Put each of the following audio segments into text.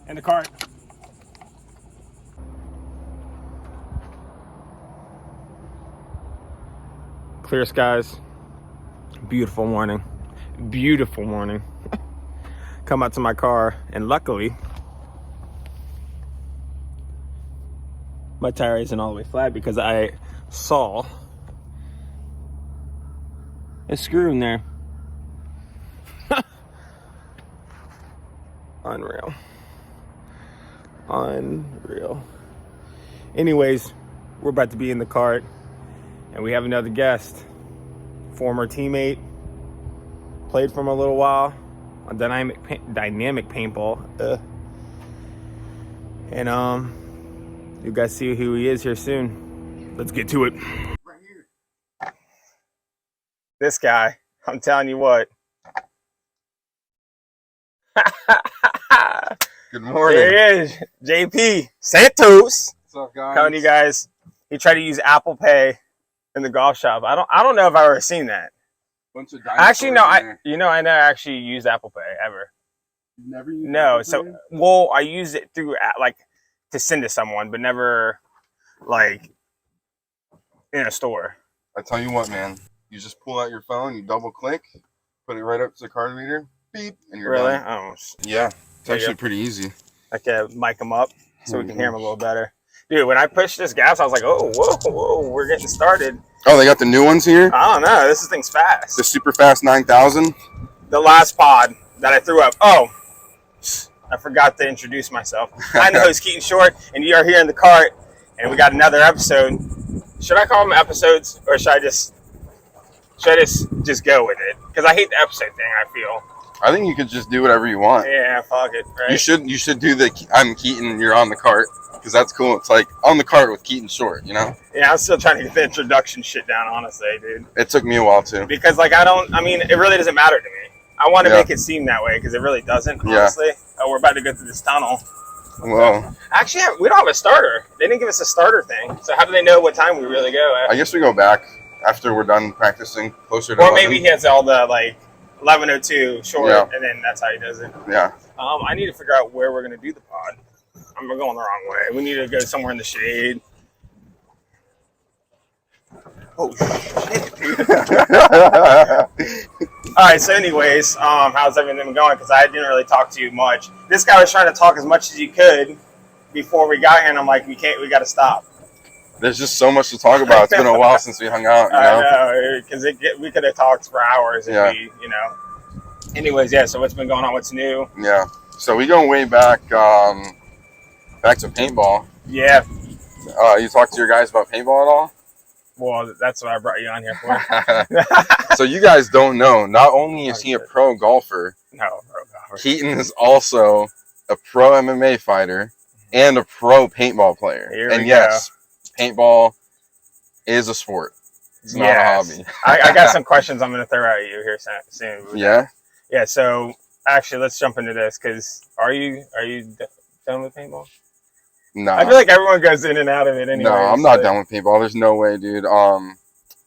in the cart. Clear skies. Beautiful morning. Beautiful morning. Come out to my car, and luckily, my tire isn't all the way flat because I saw a screw in there. Unreal. Unreal. Anyways, we're about to be in the cart, and we have another guest. Former teammate. Played for him a little while on dynamic paintball. And you guys see who he is here soon. Let's get to it. Right here. This guy, I'm telling you what. Good morning. There he is, JP Santos. What's up, guys? Telling you guys, he tried to use Apple Pay in the golf shop. I don't know if I've ever seen that. Bunch of Actually, no. I never actually used Apple Pay ever. You've never used No. Apple So, Pay? well, I used it through like to send to someone, but never like in a store. I tell you what, man. You just pull out your phone, you double click, put it right up to the card reader, beep, and you're Really? done. Oh, Yeah, it's actually pretty easy. I can mic him up so we can hear him a little better. Dude, when I pushed this gas, I was like, oh, whoa, we're getting started. Oh, they got the new ones here? I don't know. This thing's fast. The super fast 9000? The last pod that I threw up. Oh, I forgot to introduce myself. I'm the host, Keaton Short, and you are here in the cart, and we got another episode. Should I call them episodes, or should I just go with it? Because I hate the episode thing, I feel. I think you could just do whatever you want. Yeah, fuck it, right? You should do the I'm Keaton, you're on the cart, because that's cool. It's like on the cart with Keaton Short, you know? Yeah, I'm still trying to get the introduction shit down, honestly, dude. It took me a while too. Because it really doesn't matter to me. I want to make it seem that way because it really doesn't, honestly. Oh, we're about to go through this tunnel. Well, actually, we don't have a starter. They didn't give us a starter thing. So how do they know what time we really go at? I guess we go back after we're done practicing closer to Or 11. maybe he has all the, like, 11:02 short, and then that's how he does it. Yeah. I need to figure out where we're going to do the pod. We're going the wrong way. We need to go somewhere in the shade. Oh, shit, dude. All right, so anyways, how's everything going? Because I didn't really talk to you much. This guy was trying to talk as much as he could before we got here, and I'm like, we got to stop. There's just so much to talk about. It's been a while since we hung out, you know? I know, because we could have talked for hours if we, you know. Anyways, yeah, so what's been going on? What's new? Yeah. So we go way back to paintball. Yeah. You talked to your guys about paintball at all? Well, that's what I brought you on here for. So you guys don't know, not only is he a pro golfer, Keaton is also a pro MMA fighter and a pro paintball player. And yes, paintball is a sport. It's not a hobby. I got some questions I'm going to throw at you here soon. Yeah? Yeah, so actually let's jump into this because are you done with paintball? No. I feel like everyone goes in and out of it anyway. No, I'm not done with paintball. There's no way, dude.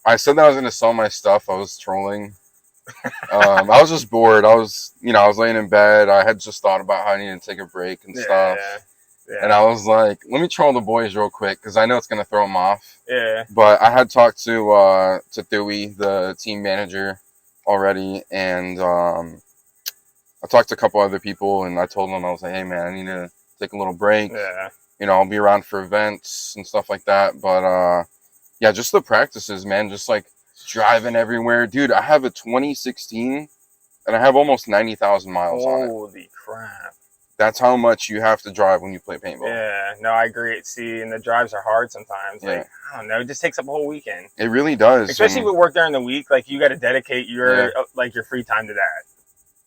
I said that I was going to sell my stuff. I was trolling. I was just bored. I was laying in bed. I had just thought about how I needed to take a break and stuff. Yeah. And I was like, let me troll the boys real quick because I know it's going to throw them off. Yeah. But I had talked to Dewey, the team manager, already. And I talked to a couple other people. And I told them, I was like, hey, man, I need to take a little break. Yeah. You know, I'll be around for events and stuff like that. But, yeah, just the practices, man. Just, like, driving everywhere. Dude, I have a 2016, and I have almost 90,000 miles on it. Holy crap. That's how much you have to drive when you play paintball. Yeah, no, I agree. See, and the drives are hard sometimes. Like, I don't know, it just takes up a whole weekend. It really does. Especially if we work during the week, like, you got to dedicate your free time to that.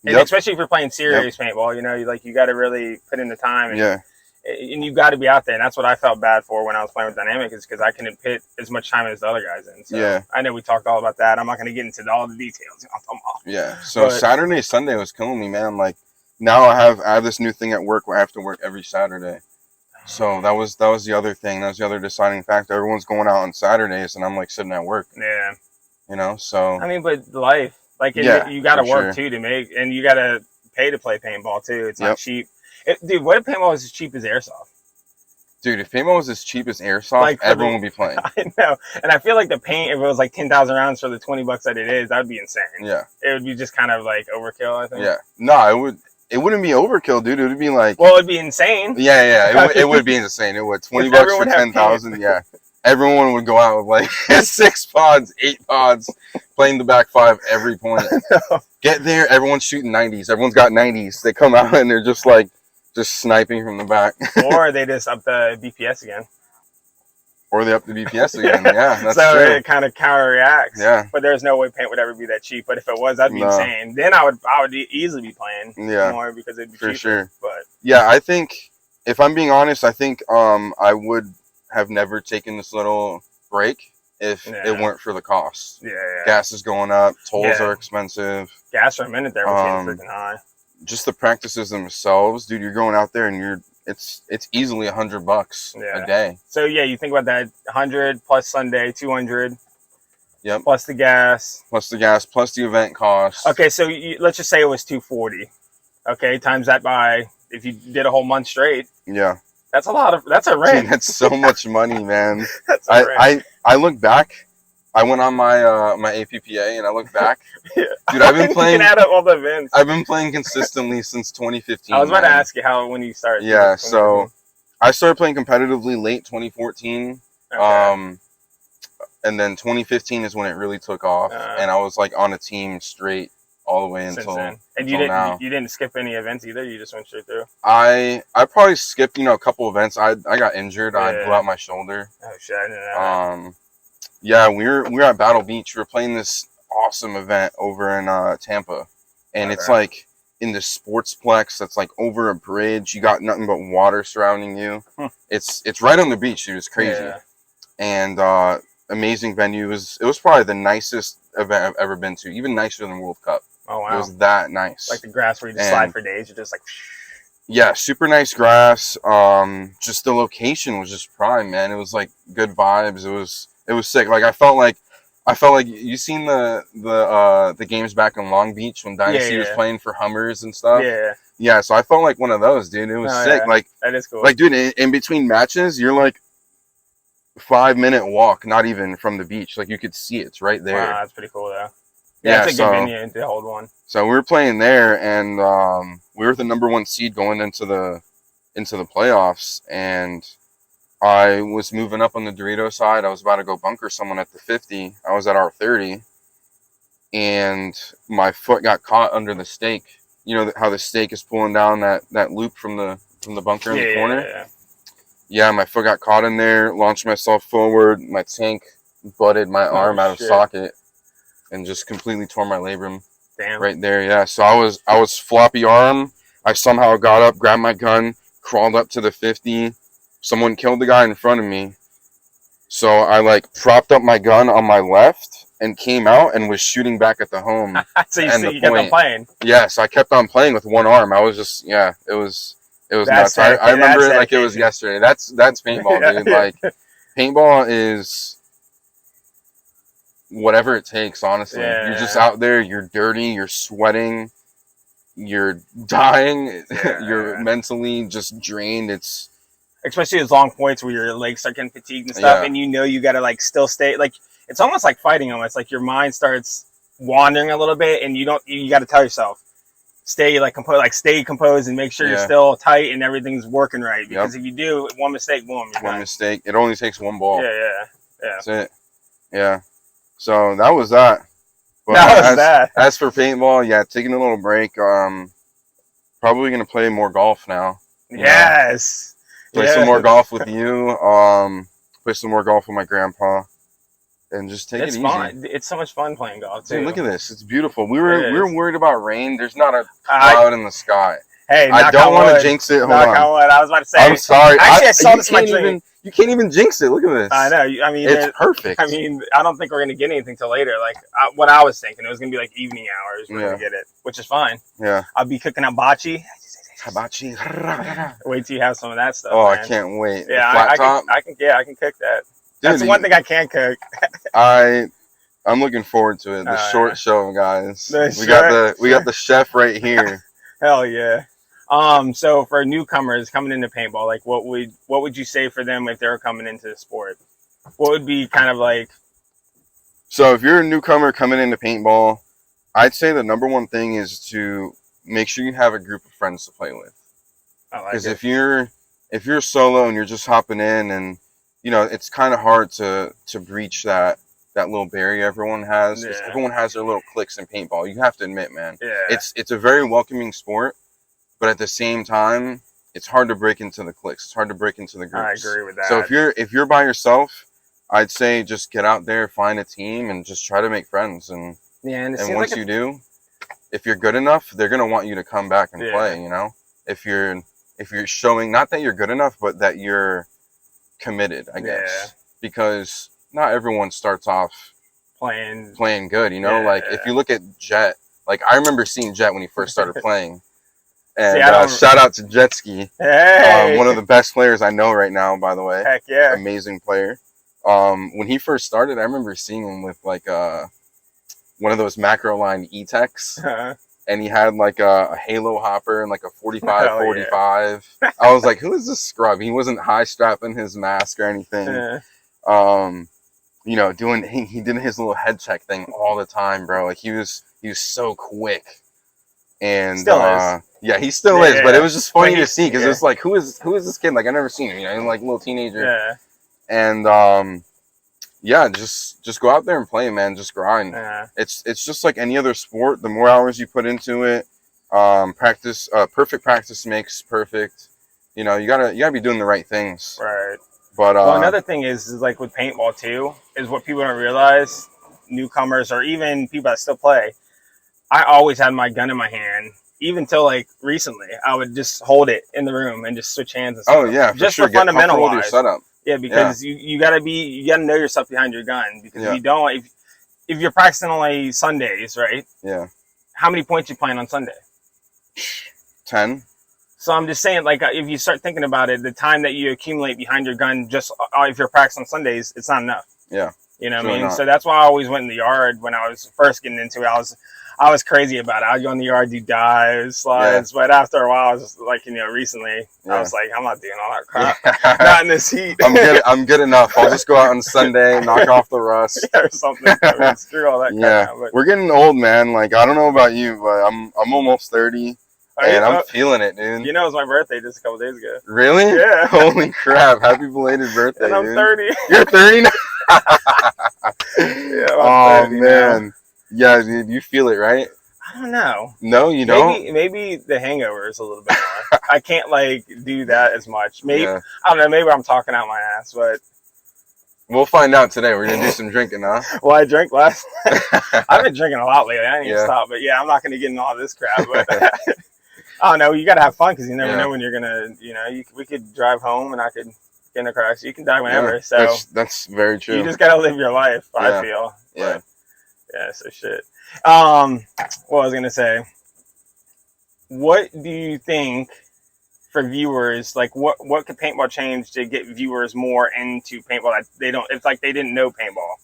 And especially if you're playing serious paintball, you know, you got to really put in the time. And, and you got to be out there. And that's what I felt bad for when I was playing with Dynamic is because I couldn't put as much time as the other guys in. So I know we talked all about that. I'm not going to get into all the details. Yeah. So Saturday, Sunday was killing me, man. Like now I have this new thing at work where I have to work every Saturday. So that was the other thing. That was the other deciding factor. Everyone's going out on Saturdays and I'm like sitting at work. Yeah. You know, so. I mean, but life, like you got to work too to make, and you got to pay to play paintball too. It's not cheap. Dude, what if paintball was as cheap as airsoft? Dude, if paintball was as cheap as airsoft, Like, everyone would be playing. I know. And I feel like the paint, if it was like 10,000 rounds for the $20 that it is, that would be insane. Yeah. It would be just kind of like overkill, I think. Yeah. No, it wouldn't be overkill, dude. It would be like... Well, it would be insane. Yeah. It would be insane. It would. $20 for 10,000. Yeah. Everyone would go out with like 6 pods, 8 pods, playing the back 5 every point. Get there, everyone's shooting 90s. Everyone's got 90s. They come out and they're just like, just sniping from the back. Or they just up the BPS again. Or they up the BPS again. Yeah, that's so true. It kind of counter reacts. Yeah. But there's no way paint would ever be that cheap. But if it was, that'd be insane. Then I would easily be playing more because it'd be cheaper. Sure. But yeah, I think if I'm being honest, I think I would have never taken this little break if it weren't for the cost. Yeah. Gas is going up. Tolls are expensive. Gas for a minute there was getting freaking high. Just the practices themselves, dude. You're going out there and it's easily $100 a day. So yeah, you think about that: 100 plus Sunday, 200. Yep. Plus the gas. Plus the event cost. Okay, so let's just say it was 240. Okay, times that by, if you did a whole month straight. Yeah. That's a rent. Dude, that's so much money, man. I look back. I went on my my APPA and I look back. Dude, I've been playing. You can add up all the events. I've been playing consistently since 2015. I was about to ask you when you started. Yeah, so I started playing competitively late 2014. Okay. And then 2015 is when it really took off, and I was like on a team straight all the way until then. And now. You didn't skip any events either. You just went straight through. I probably skipped a couple events. I got injured. I blew out my shoulder. Oh shit! I didn't know that. Yeah, we were at Battle Beach. We were playing this awesome event over in Tampa, and it's like in the sportsplex that's like over a bridge. You got nothing but water surrounding you. It's right on the beach, dude. It's crazy, and amazing venue. It was probably the nicest event I've ever been to, even nicer than World Cup. Oh wow, it was that nice. Like the grass where you just slide for days. You're just like. Yeah, super nice grass. Just the location was just prime, man. It was like good vibes. It was sick. Like I felt like you seen the games back in Long Beach when Dynasty was playing for Hummers and stuff. Yeah. So I felt like one of those, dude. It was sick. Like that is cool. Like, dude, in between matches, you're like 5-minute walk, not even from the beach. Like you could see it's right there. Wow, that's pretty cool though. Yeah, it's a good venue to hold one. So we were playing there, and we were the #1 seed going into the playoffs, and I was moving up on the Dorito side. I was about to go bunker someone at the 50. I was at our 30, and my foot got caught under the stake. You know how the stake is pulling down that loop from the bunker in the corner? Yeah, my foot got caught in there, launched myself forward. My tank butted my arm out of socket and just completely tore my labrum. Damn. Right there, yeah. So I was floppy arm. I somehow got up, grabbed my gun, crawled up to the 50. Someone killed the guy in front of me. So I like propped up my gun on my left and came out and was shooting back at the home. So you kept on playing? Yeah, so I kept on playing with one arm. I was just, it was nuts. I remember it like it was yesterday. That's paintball, dude. Like paintball is whatever it takes, honestly. You're just out there, you're dirty, you're sweating, you're dying, you're mentally just drained. It's especially those long points where your legs start getting fatigued and stuff, and you gotta like still stay, like it's almost like fighting almost, like your mind starts wandering a little bit, and you gotta tell yourself stay composed and make sure you're still tight and everything's working right, because if you do one mistake, boom, you're done. Mistake, it only takes one ball. Yeah That's it. Yeah. So that was that. But as for paintball, taking a little break. Probably gonna play more golf now. Yes. Play some more golf with you. Play some more golf with my grandpa, and just take it easy. Fun. It's so much fun playing golf too. Dude, look at this. It's beautiful. We were worried about rain. There's not a cloud in the sky. Hey, I don't want to jinx it. Hold on. I was about to say. I'm sorry. Actually, I saw this in my dream. You can't even jinx it. Look at this. I know. I mean, it's perfect. I mean, I don't think we're gonna get anything till later. Like what I was thinking, it was gonna be like evening hours. We're gonna get it, which is fine. Yeah. I'll be cooking hibachi. Hibachi. Wait till you have some of that stuff. Oh, man. I can't wait. Yeah, I can cook that. Dude, that's the one thing I can cook. I'm looking forward to it. The short show, guys. We got the chef right here. Hell yeah. So for newcomers coming into paintball, like what would you say for them if they were coming into the sport? What would be kind of like? So if you're a newcomer coming into paintball, I'd say the number one thing is to make sure you have a group of friends to play with. Because if you're solo and you're just hopping in, and it's kind of hard to breach that little barrier everyone has. Yeah. Everyone has their little cliques in paintball. You have to admit, man. Yeah. It's a very welcoming sport, but at the same time, it's hard to break into the cliques. It's hard to break into the groups. I agree with that. So if you're by yourself, I'd say just get out there, find a team, and just try to make friends. And once you do, if you're good enough, they're gonna want you to come back and play. If you're showing not that you're good enough, but that you're committed, I guess, because not everyone starts off playing good. Like if you look at Jet, like I remember seeing Jet when he first started playing, and shout out to Jetski, one of the best players I know right now, by the way. Heck yeah, amazing player. When he first started, I remember seeing him with like one of those macro line E-Techs. And he had like a Halo hopper and like a 45. I was like, who is this scrub? He wasn't high strapping his mask or anything. He did his little head check thing all the time, bro. Like he was so quick. And still is. Yeah, he still is, but it was just funny to see because it's like, who is this kid? Like I never seen him, he's like a little teenager. Yeah. And just go out there and play, man. Just grind. It's just like any other sport. The more hours you put into it, practice. Perfect practice makes perfect. You gotta be doing the right things. Right. But another thing is like with paintball too, is what people don't realize. Newcomers or even people that still play. I always had my gun in my hand, even till like recently. I would just hold it in the room and just switch hands and stuff. Oh yeah, just for fundamental with your setup. Yeah, because you gotta know yourself behind your gun. Because if you don't, if you're practicing only Sundays, right? Yeah. How many points you playing on Sunday? 10. So I'm just saying, like, if you start thinking about it, the time that you accumulate behind your gun, just if you're practicing on Sundays, it's not enough. Yeah. You know what I mean? So that's why I always went in the yard when I was first getting into it. I was crazy about it. I'd go in the yard, do dives, slides, but after a while, I was just like, recently, I was like, I'm not doing all that crap. Not in this heat. I'm good enough. I'll just go out on Sunday, knock off the rust. Or something. Screw all that crap. Yeah. We're getting old, man. Like, I don't know about you, but I'm almost 30. And I'm feeling it, dude. It was my birthday just a couple days ago. Really? Yeah. Holy crap. Happy belated birthday, and I'm dude. 30. You're 30 now? I'm 30 man. Now. Yeah, dude, you feel it, right? I don't know. No, you don't? Maybe the hangover is a little bit more. I can't, do that as much. Maybe, I don't know, maybe I'm talking out my ass, but... We'll find out today. We're going to do some drinking, huh? Well, I drank last night. I've been drinking a lot lately. I didn't even stop, but I'm not going to get into all this crap, but... I don't know. You got to have fun because you never know when you're going to, we could drive home and I could get in a car accident. You can die whenever. So that's very true. You just got to live your life, I feel. Yeah. But, so shit. What I was going to say, what do you think for viewers, like what could paintball change to get viewers more into paintball that it's like they didn't know paintball?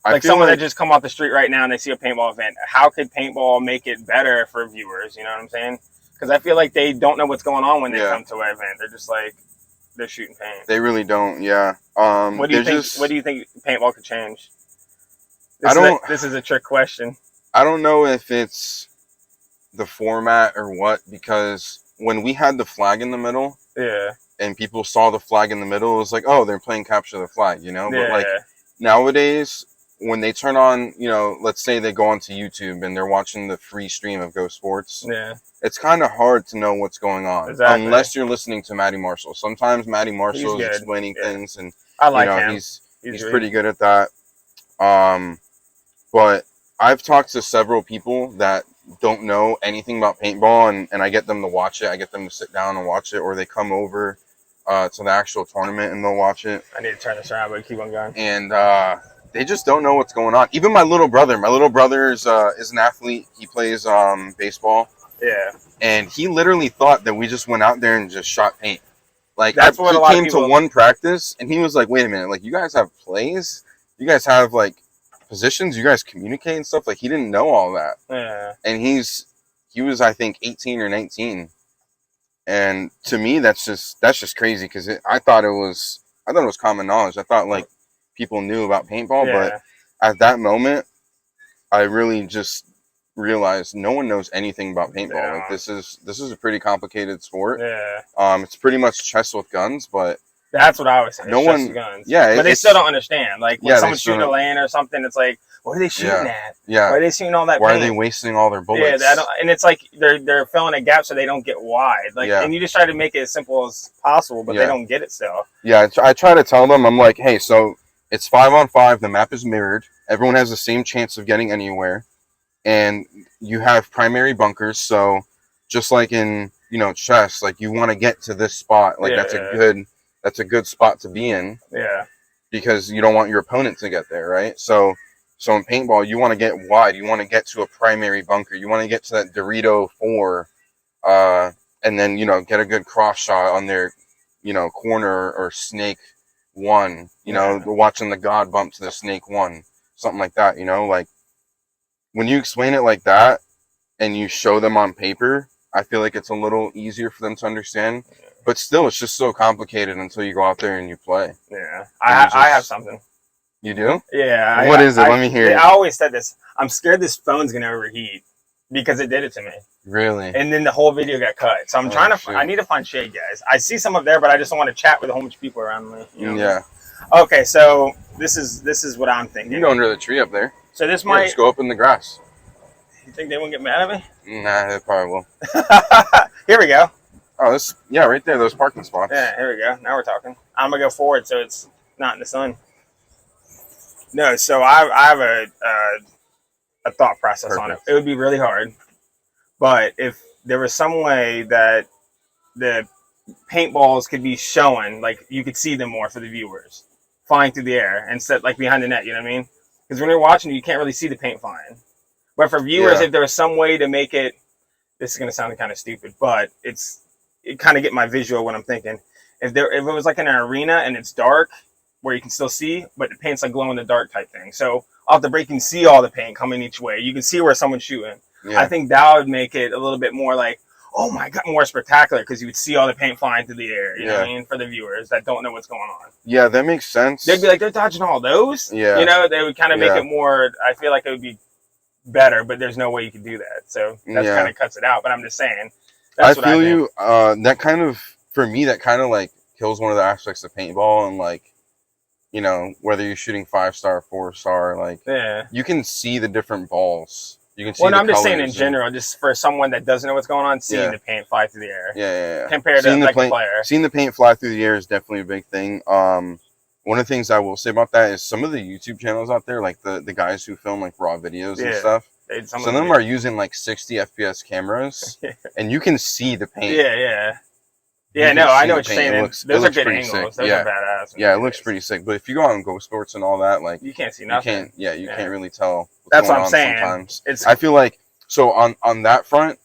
Like someone that just come off the street right now and they see a paintball event. How could paintball make it better for viewers? You know what I'm saying? Because I feel like they don't know what's going on when they come to an event. They're just like, they're shooting paint. They really don't, yeah. What do you think? What do you think paintball could change? This is a trick question. I don't know if it's the format or what, because when we had the flag in the middle, and people saw the flag in the middle, it was like, oh, they're playing capture the flag, But like nowadays, when they turn on, let's say they go onto YouTube and they're watching the free stream of Go Sports. Yeah. It's kind of hard to know what's going on unless you're listening to Matty Marshall. Sometimes Matty Marshall is explaining things, and I like him. He's pretty good at that. But I've talked to several people that don't know anything about paintball, and I get them to watch it. I get them to sit down and watch it, or they come over to the actual tournament and they'll watch it. I need to turn this around, but keep on going. And they just don't know what's going on. Even my little brother is an athlete. He plays baseball. Yeah. And he literally thought that we just went out there and just shot paint. Like, that's what a lot of people came to one practice and he was like, wait a minute, like, you guys have plays? You guys have like positions? You guys communicate and stuff? Like, he didn't know all that. Yeah. And he was, I think, 18 or 19. And to me, that's just crazy because I thought it was common knowledge. I thought like people knew about paintball, but at that moment, I really just realized no one knows anything about paintball. Yeah. Like this is a pretty complicated sport. Yeah. It's pretty much chess with guns, but that's what I always say. No one, guns. Yeah, but they still don't understand. Like when someone's shooting a lane or something, it's like, what are they shooting at? Yeah. Why are they shooting all that? Why paint? are they wasting all their bullets? Yeah, and it's like they're filling a gap so they don't get wide. Like, and you just try to make it as simple as possible, but they don't get it still. Yeah, I try to tell them. I'm like, hey, so it's 5-on-5. The map is mirrored. Everyone has the same chance of getting anywhere, and you have primary bunkers. So just like in chess, like you want to get to this spot. Like that's a good spot to be in. Yeah. Because you don't want your opponent to get there, right? So in paintball, you want to get wide. You want to get to a primary bunker. You want to get to that Dorito 4, and then get a good cross shot on their, corner or snake 1. Watching the god bump to the snake 1, something like that. Like when you explain it like that, and you show them on paper, I feel like it's a little easier for them to understand. But still, it's just so complicated until you go out there and you play. Yeah. I have something. You do? Yeah. What is it? Let me hear it. I always said this. I'm scared this phone's going to overheat because it did it to me. Really? And then the whole video got cut. So I'm trying to, I need to find shade, guys. I see some up there, but I just don't want to chat with a whole bunch of people around me. Yeah. Okay, so this is what I'm thinking. You can go under the tree up there. So this might... just go up in the grass. You think they won't get mad at me? Nah, they probably will. Here we go. Oh, right there, those parking spots. Yeah, here we go. Now we're talking. I'm going to go forward so it's not in the sun. No, so I have a thought process on it. It would be really hard. But if there was some way that the paintballs could be showing, like you could see them more for the viewers, flying through the air instead, like behind the net, you know what I mean? Because when you're watching, you can't really see the paint flying. But for viewers, if there was some way to make it, this is going to sound kind of stupid, but it kind of get my visual when I'm thinking. If it was like in an arena and it's dark, where you can still see, but the paint's like glow in the dark type thing. So off the break, you can see all the paint coming each way. You can see where someone's shooting. Yeah. I think that would make it a little bit more like, oh my God, more spectacular because you would see all the paint flying through the air. You know what I mean? For the viewers that don't know what's going on. Yeah, that makes sense. They'd be like, they're dodging all those. Yeah. They would kind of make it more, I feel like it would be better, but there's no way you could do that. So that kind of cuts it out. But I'm just saying. That's I feel you. That kind of, for me, that kind of like kills one of the aspects of paintball and like, whether you're shooting 5-star, 4-star, like you can see the different balls. You can see. Well, I'm just saying in general, just for someone that doesn't know what's going on, seeing the paint fly through the air. Yeah. Compared to like a player, seeing the paint fly through the air is definitely a big thing. One of the things I will say about that is some of the YouTube channels out there, like the guys who film like raw videos and stuff. Some of them are using like 60 FPS cameras, and you can see the paint. Yeah, no, I know what you're saying. Those are good angles. Those are badass. Yeah, it looks pretty sick. But if you go out on Ghost Sports and all that, like you can't see nothing. You can't really tell. That's what I'm saying. Sometimes I feel like on that front,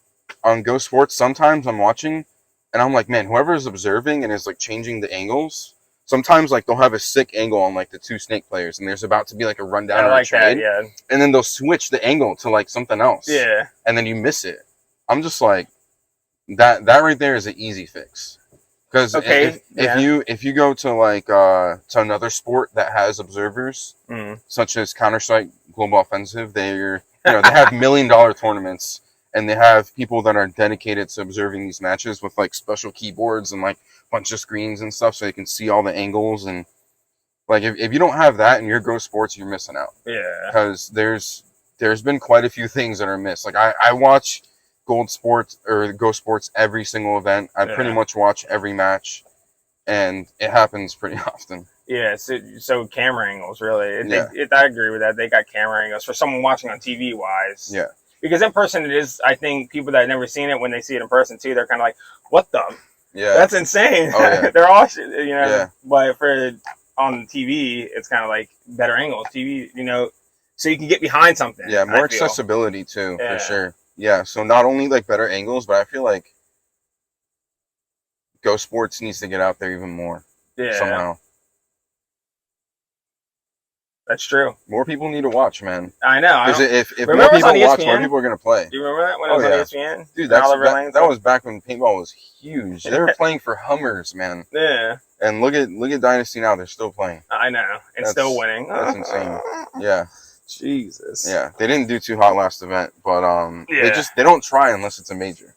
on Ghost Sports, sometimes I'm watching, and I'm like, man, whoever is observing and is like changing the angles. Sometimes like they'll have a sick angle on like the 2 snake players, and there's about to be like a rundown or a trade, and then they'll switch the angle to like something else. Yeah, and then you miss it. I'm just like. That right there is an easy fix, because if you go to like to another sport that has observers, such as Counter-Strike Global Offensive, they have $1 million tournaments, and they have people that are dedicated to observing these matches with like special keyboards and like a bunch of screens and stuff, so you can see all the angles. And like if you don't have that in your Ghost Sports, you're missing out. Yeah, because there's been quite a few things that are missed. Like I watch Gold Sports or Ghost Sports every single event. I pretty much watch every match, and it happens pretty often. Yeah, so camera angles, really. I agree with that. They got camera angles for someone watching on TV wise. Yeah. Because in person, it is, I think, people that have never seen it, when they see it in person, too, they're kind of like, what the? Yeah. That's insane. Oh, yeah. They're all, but on TV, it's kind of like better angles. TV, so you can get behind something. Yeah, more accessibility, too, for sure. Yeah, so not only like better angles, but I feel like Ghost Sports needs to get out there even more somehow. That's true. More people need to watch, man. I know. Because if more people watch, more people are going to play. Do you remember that when it was on ESPN? Dude, that was back when paintball was huge. They were playing for Hummers, man. Yeah. And look at Dynasty now. They're still playing. I know. And still winning. That's insane. Yeah. Jesus. Yeah. They didn't do too hot last event, but they don't try unless it's a major.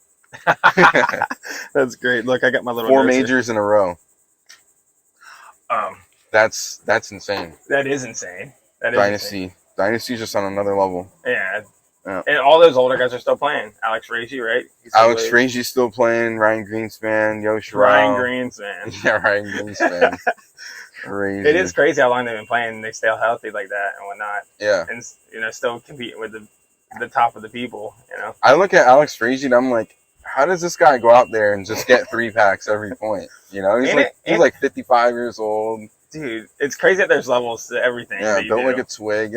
That's great. Look, I got my little 4 majors in a row. That's insane. That is insane. That is Dynasty. insane. Dynasty's just on another level. Yeah. And all those older guys are still playing. Alex Raji, right? Alex Raji's still playing. Ryan Greenspan, Yoshi Ryan Greenspan. Yeah, Ryan Greenspan. Crazy. It is crazy how long they've been playing and they stay healthy like that and whatnot. Yeah. And, still competing with the top of the people, I look at Alex Raji and I'm like, how does this guy go out there and just get 3 packs every point? He's like 55 years old. Dude, it's crazy that there's levels to everything. Yeah, built like a twig.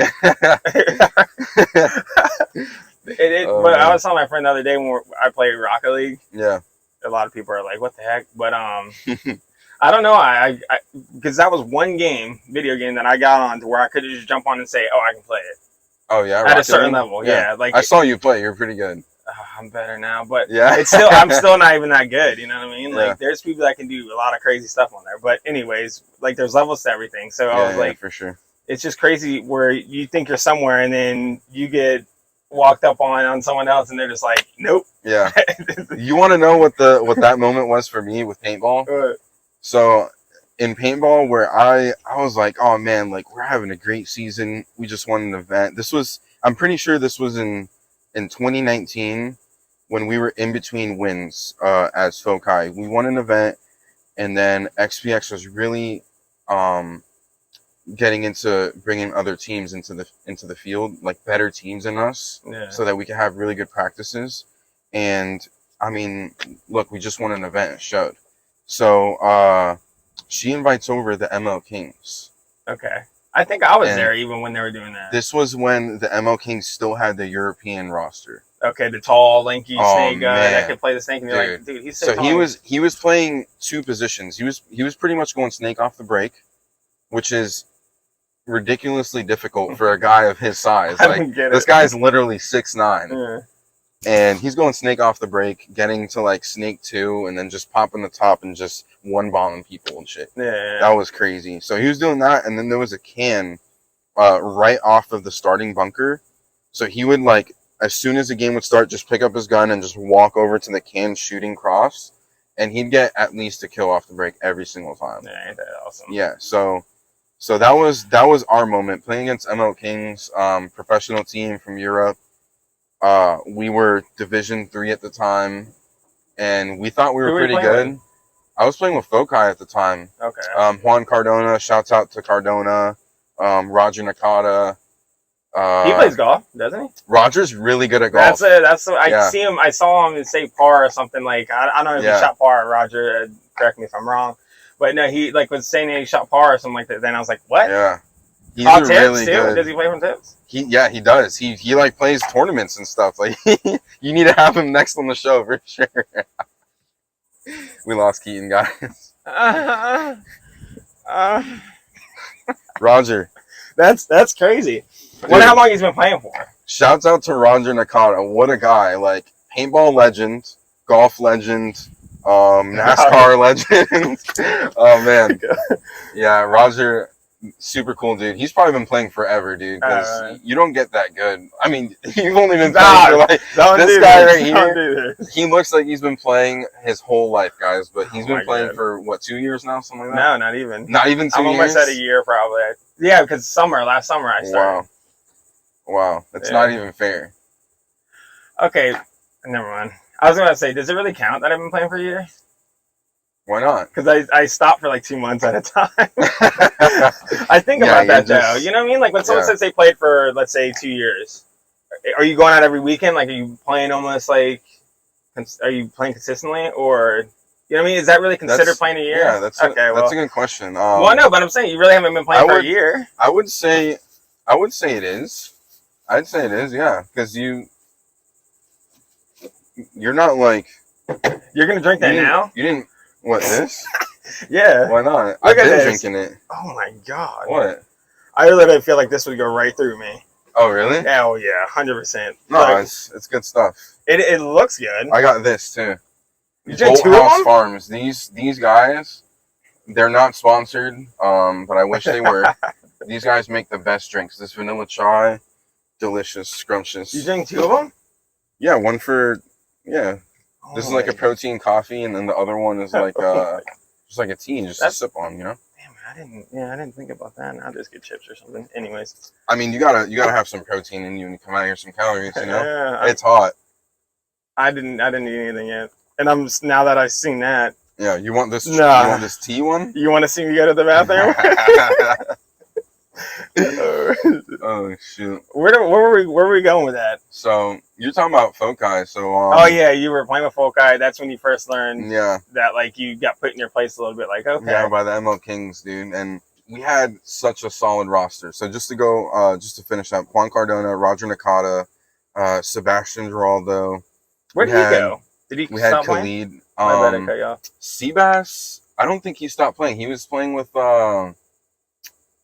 But I was telling my friend the other day when I played Rocket League. Yeah. A lot of people are like, what the heck? But I don't know. I because that was one video game that I got on to where I could just jump on and say, oh, I can play it. Oh, yeah? At a certain level, yeah. Like I saw you play. You're pretty good. I'm better now, but yeah, I'm still not even that good. You know what I mean? Like, there's people that can do a lot of crazy stuff on there. But anyways, like, there's levels to everything. So I was like, for sure, it's just crazy where you think you're somewhere and then you get walked up on someone else and they're just like, nope. Yeah. You want to know what that moment was for me with paintball? So in paintball, where I was like, oh man, like, we're having a great season. We just won an event. I'm pretty sure this was in 2019 when we were in between wins as Foci. We won an event, and then XPX was really getting into bringing other teams into the field, like better teams than us, so that we could have really good practices. And I mean, look, we just won an event. It showed. So she invites over the ML Kings. Okay. I think I was there even when they were doing that. This was when the ML Kings still had the European roster. Okay, the tall, lanky snake guy that could play the snake, and you're like, dude, he's so tall. he was playing 2 positions. He was pretty much going snake off the break, which is ridiculously difficult for a guy of his size. Like, this guy's literally 6'9". Yeah. And he's going snake off the break, getting to like snake 2, and then just popping the top and just one-bombing people and shit. Yeah. That was crazy. So he was doing that, and then there was a can right off of the starting bunker. So he would, like, as soon as the game would start, just pick up his gun and just walk over to the can shooting cross, and he'd get at least a kill off the break every single time. Yeah, ain't that awesome? Yeah, so that was our moment, playing against ML Kings, professional team from Europe. We were Division 3 at the time, and we thought we were pretty good. With? I was playing with Foci at the time. Okay. Juan Cardona, shouts out to Cardona. Roger Nakata. He plays golf, doesn't he? Roger's really good at golf. See him. I saw him in say par or something. Like, I don't know if he shot par. Roger, correct me if I'm wrong, but no, he was saying he shot par or something like that. Then I was like, what? Yeah. He's really good. Does he play from tips? He does. He like plays tournaments and stuff. Like, you need to have him next on the show for sure. We lost Keaton, guys. Roger. That's crazy. Dude, wonder how long he's been playing for. Shouts out to Roger Nakata. What a guy. Like, paintball legend, golf legend, NASCAR legend. Oh, man. Yeah, Roger, super cool dude. He's probably been playing forever, dude, because you don't get that good. I mean, you've only been playing for, like, this guy right here. He looks like he's been playing his whole life, guys, but he's been playing for, what, 2 years now? Something like that? No, not even. Not even 2 years? I'm almost at a year, probably. Yeah, because last summer I started. Wow. That's not even fair. Okay, never mind. I was going to say, does it really count that I've been playing for a year? Why not? Because I stopped for like 2 months at a time. I think about that, though. You know what I mean? Like, when someone says they played for, let's say, 2 years, are you going out every weekend? Like, are you playing almost like, are you playing consistently? Or, you know what I mean? Is that really considered playing a year? Yeah, that's a good question. Well, no, but I'm saying you really haven't been playing for a year. I would say it is. I'd say it is, yeah. Because you're not like... You're going to drink that now? You didn't... What, this? Yeah. Why not? I've been drinking it. Oh, my God. What? I literally feel like this would go right through me. Oh, really? Oh, yeah, 100%. No, like, it's good stuff. It looks good. I got this, too. You drink Bolt 2 of House them? Farms. These guys, they're not sponsored, but I wish they were. These guys make the best drinks. This vanilla chai, delicious, scrumptious. You drink 2 of them? Yeah, one for, yeah. Oh, this is like a protein coffee, and then the other one is like just like a tea, just to sip on, you know? Damn, I didn't think about that. I'll just get chips or something. Anyways. I mean, you gotta have some protein in you when you come out here, some calories, you know? Yeah, it's hot. I didn't eat anything yet. And now that I've seen that. Yeah, you want this? Nah. You want this tea one? You want to see me go to the bathroom? Oh shoot! Where were we going with that? So you're talking about foci. So oh yeah, you were playing with foci. That's when you first learned. Yeah. That like you got put in your place a little bit. Like okay. Yeah, by the ML Kings, dude, and we had such a solid roster. So just to finish up, Juan Cardona, Roger Nakata, Sebastian Geraldo. Where did he go? Did he? We had stop Khalid. Playing? My bad, I cut you off. Seabass. I don't think he stopped playing. He was playing with.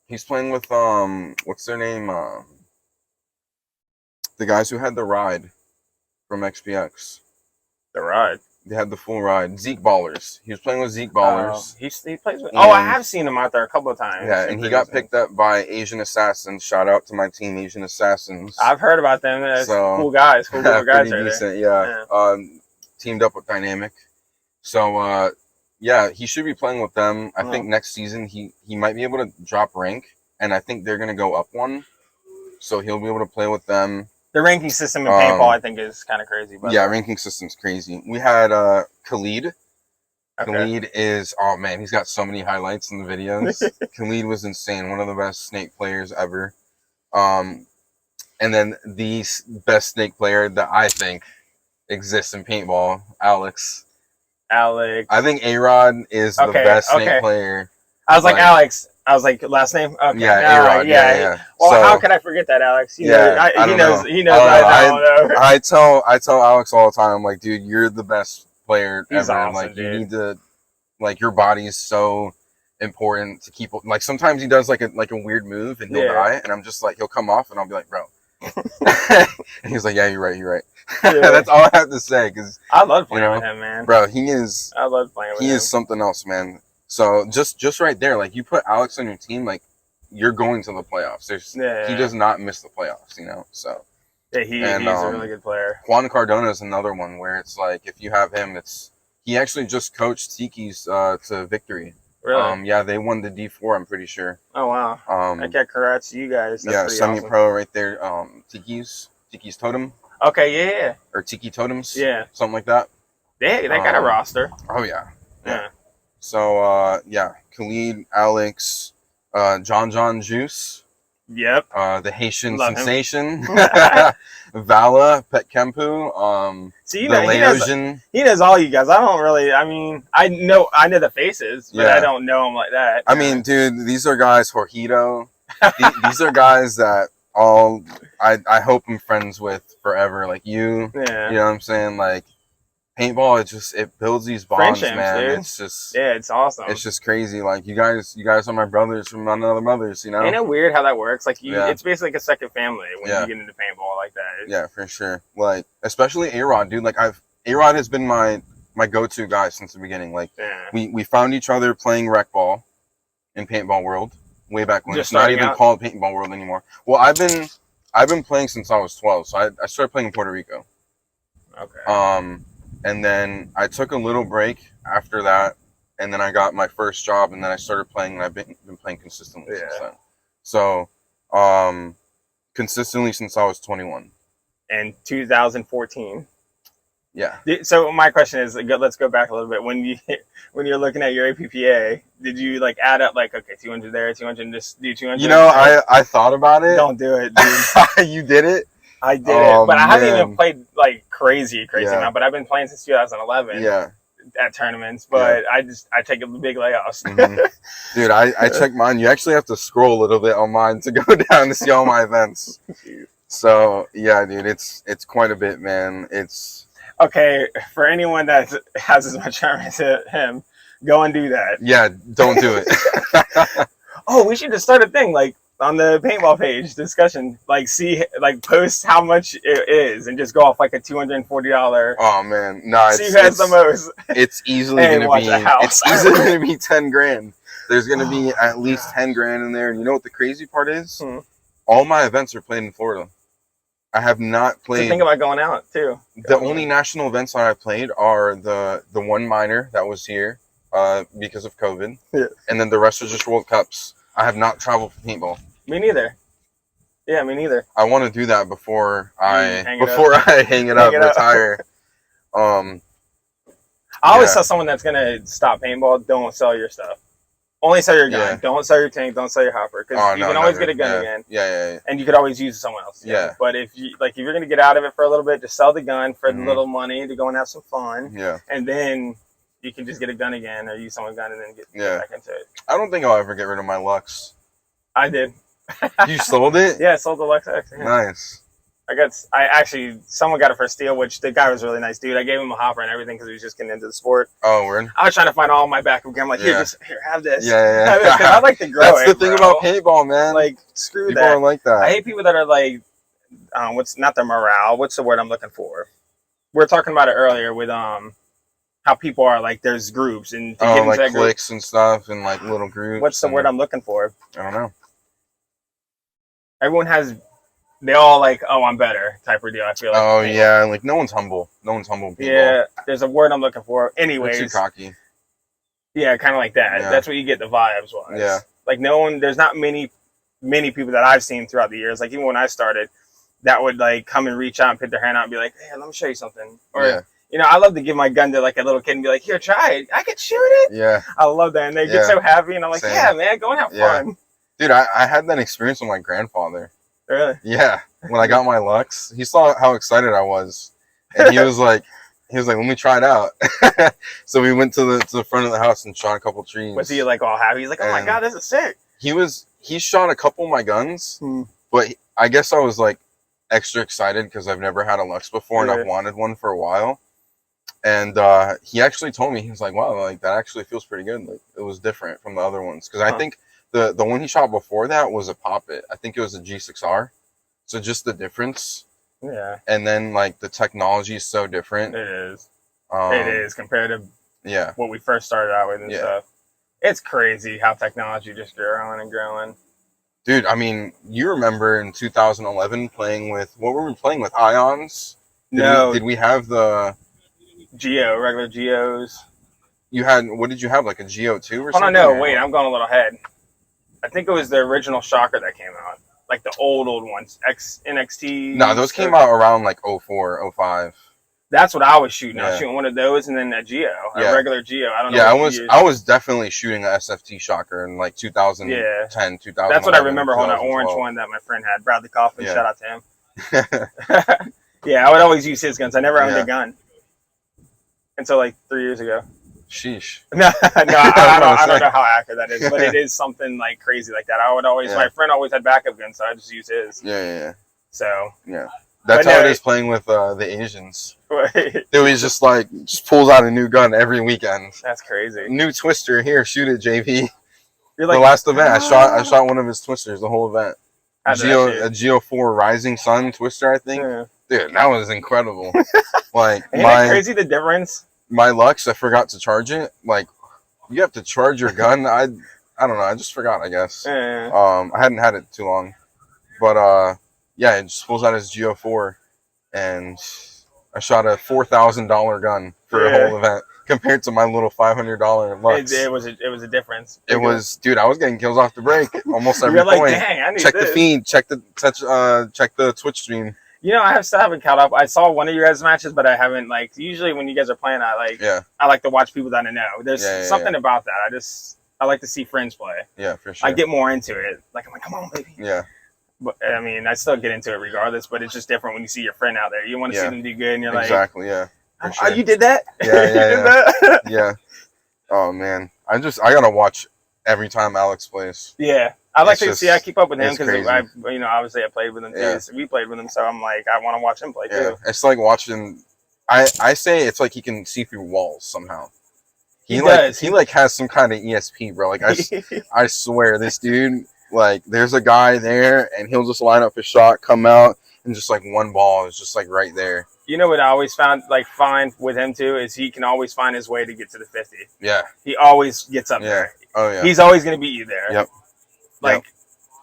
He's playing with what's their name? The guys who had the ride from XPX. The ride. They had the full ride. Zeke Ballers. He was playing with Zeke Ballers. He plays with. I have seen him out there a couple of times. Yeah, and he got picked up by Asian Assassins. Shout out to my team, Asian Assassins. I've heard about them. So, cool guys. Cool guys pretty are decent, there. Yeah. Teamed up with Dynamic. So yeah, he should be playing with them. I think next season he might be able to drop rank, and I think they're gonna go up one, so he'll be able to play with them. The ranking system in paintball, I think, is kind of crazy. But yeah, ranking system's crazy. We had Khalid. Okay. Khalid is he's got so many highlights in the videos. Khalid was insane, one of the best snake players ever. And then the best snake player that I think exists in paintball, Alex. I think A-Rod is the best snake player. I was like Alex. I was like, last name? Okay. Yeah, A-Rod. Yeah. Well, so, how can I forget that, Alex? He knows. He knows. I tell Alex all the time, I'm like, dude, you're the best player ever. Awesome, like, dude. You need to, like, your body is so important to keep. Like, sometimes he does like a weird move and he'll die, and I'm just like, he'll come off, and I'll be like, bro. And he's like, yeah, you're right. Yeah. That's all I have to say, because I love playing with him, man. Bro, he is. I love playing with him. He is something else, man. So just right there, like, you put Alex on your team, like, you're going to the playoffs. He does not miss the playoffs, you know. So yeah, he's a really good player. Juan Cardona is another one where it's like, if you have him, he actually just coached Tiki's to victory. Really? Yeah, they won the D4, I'm pretty sure. Oh wow. Okay, congrats to you guys. That's semi-pro right there. Tiki's Totem. Okay, yeah. Or Tiki Totems. Yeah. Something like that. They got a roster. Oh yeah. So Khalid, Alex, John Juice. Yep. The Haitian sensation. Vala, Pet Kempu. See, he knows all you guys. I don't really. I mean, I know the faces, but I don't know them like that. I mean, dude, these are guys. Jorgito. These are guys that I hope I'm friends with forever. Like you. Yeah. You know what I'm saying? Like, paintball, it builds these bonds, man. Dude. It's just it's awesome. It's just crazy. Like, you guys are my brothers from another mothers, you know. Ain't it weird how that works? Like it's basically like a second family when you get into paintball like that. Yeah, for sure. Like, especially A-Rod, dude. Like, A-Rod has been my go-to guy since the beginning. Like, we found each other playing rec ball in Paintball World way back when. It's not even called Paintball World anymore. Well, I've been playing since I was 12, so I started playing in Puerto Rico. Okay. And then I took a little break after that, and then I got my first job, and then I started playing, and I've been playing consistently since then. So, consistently since I was 21. And 2014. Yeah. So my question is, let's go back a little bit. When you're looking at your APPA, did you like add up like, okay, 200 there, 200, just do 200? You know, I thought about it. Don't do it, dude. You did it? I did it, but I haven't even played like crazy amount. But I've been playing since 2011. Yeah. At tournaments, but I take a big layoffs. Dude, I checked mine. You actually have to scroll a little bit on mine to go down to see all my events. So yeah, dude, it's quite a bit, man. It's okay for anyone that has as much charm as him. Go and do that. Yeah, don't do it. Oh, we should just start a thing like. on the paintball page discussion. Like, post how much it is, and just go off like a $240. Oh man, no, see who has the most. It's easily gonna be. It's easily gonna be 10 grand. There's gonna be at least 10 grand in there. And you know what the crazy part is? All my events are played in Florida. I have not played. So think about going out too. The only national events that I've played are the one minor that was here because of COVID, and then the rest are just World Cups. I have not traveled for paintball. Me neither. Yeah, me neither. I want to do that before I hang it up, retire. I always tell someone that's gonna stop paintball, don't sell your stuff. Only sell your gun. Yeah. Don't sell your tank. Don't sell your hopper, because you can always get a gun again. Yeah. And you could always use someone else. Yeah. But if you're gonna get out of it for a little bit, just sell the gun for the little money to go and have some fun. Yeah. And then you can just get a gun again, or use someone's gun, and then get back into it. I don't think I'll ever get rid of my Lux. I did. You sold it? Yeah, I sold the Lux X. Yeah. Nice. Someone got it for steal, which the guy was a really nice dude. I gave him a hopper and everything because he was just getting into the sport. Oh, weird. I was trying to find all my backup gear. I'm like, here, have this. Yeah. Because I like to grow That's the thing about paintball, man. Like, screw people that. People are like that. I hate people that are like, what's not their morale? What's the word I'm looking for? We were talking about it earlier with how people are like, there's groups and like cliques and stuff and like little groups. What's the word I'm looking for? I don't know. Everyone has. They all like, oh, I'm better type of deal. I feel like. Oh yeah, like no one's humble. No one's humble. People. Yeah, there's a word I'm looking for. Anyways, too cocky. Yeah, kind of like that. Yeah. That's what you get the vibes wise. Yeah. Like there's not many people that I've seen throughout the years. Like even when I started, that would like come and reach out and put their hand out and be like, hey, let me show you something. Or I love to give my gun to like a little kid and be like, here, try it. I can shoot it. Yeah. I love that, and they get so happy, and I'm like, yeah, man, go and have fun. Dude, I had that experience with my grandfather. Really? Yeah. When I got my Lux, he saw how excited I was, and he was like, let me try it out. So we went to the front of the house and shot a couple trees. Was he like all happy? He's like, oh my God, this is sick. He shot a couple of my guns, but I guess I was like extra excited because I've never had a Lux before and I've wanted one for a while. And he actually told me, he was like, wow, like that actually feels pretty good. Like it was different from the other ones. Because I think the one he shot before that was a Pop-It. I think it was a G6R. So just the difference. Yeah. And then like the technology is so different. It is. It is compared to what we first started out with and stuff. It's crazy how technology just growing and growing. Dude, I mean, you remember in 2011 playing with, what were we playing with? Ions? Did we have the regular Geos? You had, what did you have, like a Geo 2 or something? Oh, no, wait, I'm going a little ahead. I think it was the original Shocker that came out. Like the old ones. NXT. No, those came out around like 04, 05. That's what I was shooting. I was shooting one of those and then a Geo. A regular Geo. I don't know. Yeah, I was definitely shooting an SFT Shocker in like 2010, 2011. That's what I remember on that orange one that my friend had. Bradley Kaufman. Shout out to him. Yeah, I would always use his guns. I never owned a gun. Until like 3 years ago. Sheesh. No, I don't know how accurate that is, but it is something like crazy like that. I would always, my friend always had backup guns, so I just use his. Yeah. So. Yeah. That's how it is playing with the Asians. Dude, he's just pulls out a new gun every weekend. That's crazy. New twister here, shoot it, JP. You're like, the last event, I shot one of his twisters the whole event. A Geo 4 Rising Sun twister, I think. Yeah. Dude, that was incredible. Like, ain't it crazy the difference? My Lux, I forgot to charge it. Like, you have to charge your gun. I don't know. I just forgot, I guess. I hadn't had it too long. But, yeah, it just pulls out his Geo 4. And I shot a $4,000 gun for a whole event compared to my little $500 Lux. It was a difference. It was, dude, I was getting kills off the break almost every point. Like, dang, I need check the feed, check the Twitch stream. You know, I still haven't caught up. I saw one of your guys' matches, but I haven't usually when you guys are playing, I like to watch people that I know. There's something about that. I like to see friends play. Yeah, for sure. I get more into it. Like I'm like, come on, baby. Yeah. But I mean, I still get into it regardless, but it's just different when you see your friend out there. You want to see them do good, and you're like, exactly, yeah. Oh, you did that? Yeah. Yeah. Oh man, I gotta watch every time Alex plays. Yeah. I like to see. I keep up with him because obviously I played with him too. So we played with him, so I'm like, I want to watch him play too. It's like watching. I say it's like he can see through walls somehow. He does. He has some kind of ESP, bro. Like I swear, this dude. Like, there's a guy there, and he'll just line up his shot, come out, and just like one ball is just like right there. You know what I always find with him too is he can always find his way to get to the 50. Yeah. He always gets up there. Oh yeah. He's always going to beat you there. Yep. Like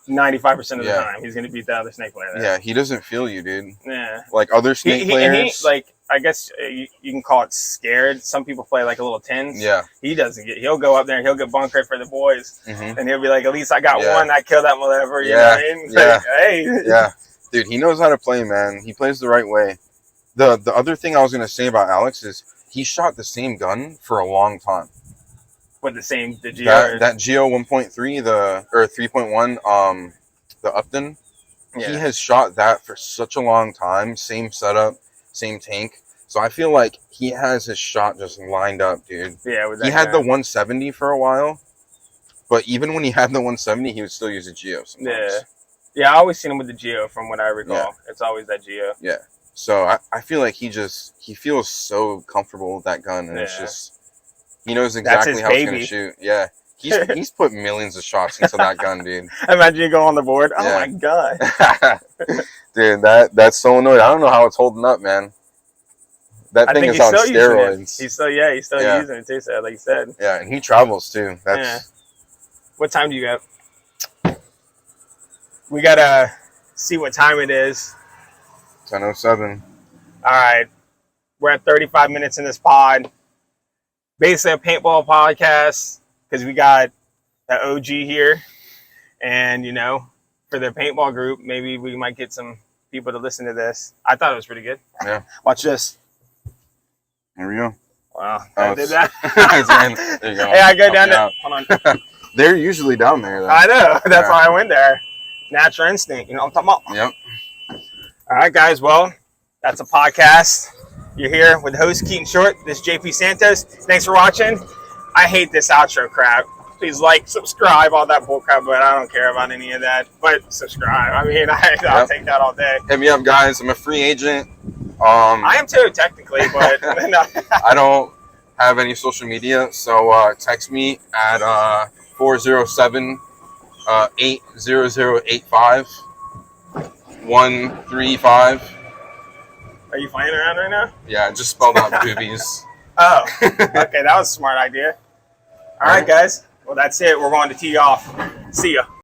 95% of the time, he's going to beat the other snake player there. Yeah, he doesn't feel you, dude. Yeah. Like other snake players. Like, I guess you can call it scared. Some people play like a little tens. Yeah. He doesn't get. He'll go up there and he'll get bunkered for the boys, and he'll be like, "At least I got one. I killed that motherfucker." You know what I mean? Yeah. Like, hey. Yeah. Dude, he knows how to play, man. He plays the right way. The other thing I was gonna say about Alex is he shot the same gun for a long time. With the Geo. That Geo 1.3, or 3.1, the Upton. Yeah. He has shot that for such a long time. Same setup, same tank. So I feel like he has his shot just lined up, dude. Yeah, with that he had guy. the 170 for a while, but even when he had the 170, he would still use a Geo sometimes. Yeah, I always seen him with the Geo from what I recall. Yeah. It's always that Geo. Yeah. So I feel like he feels so comfortable with that gun, and it's just, he knows exactly how it's going to shoot. Yeah. He's put millions of shots into that gun, dude. Imagine you go on the board. Oh my God. Dude, that's so annoying. I don't know how it's holding up, man. That thing is on steroids. He's still using it too, so like you said. Yeah, and he travels too. What time do you got? We gotta see what time it is. 10:07. All right. We're at 35 minutes in this pod. Basically a paintball podcast because we got the OG here. And, for the paintball group, maybe we might get some people to listen to this. I thought it was pretty good. Yeah. Watch this. There we go. Wow. I did that. There you go. Hey, I go down there. Hold on. They're usually down there, though. I know. That's why I went there. Natural instinct. You know what I'm talking about? Yep. All right, guys. Well, that's a podcast. You're here with host Keaton Short. This is JP Santos. Thanks for watching. I hate this outro crap. Please like, subscribe, all that bull crap, but I don't care about any of that. But subscribe. I mean, I'll take that all day. Hit me up, guys. I'm a free agent. I am too, technically, but no. I don't have any social media, so text me at 407 80085 135. Are you flying around right now? Yeah, just spelled out boobies. Oh, okay, that was a smart idea. All right, guys. Well, that's it. We're going to tee off. See ya.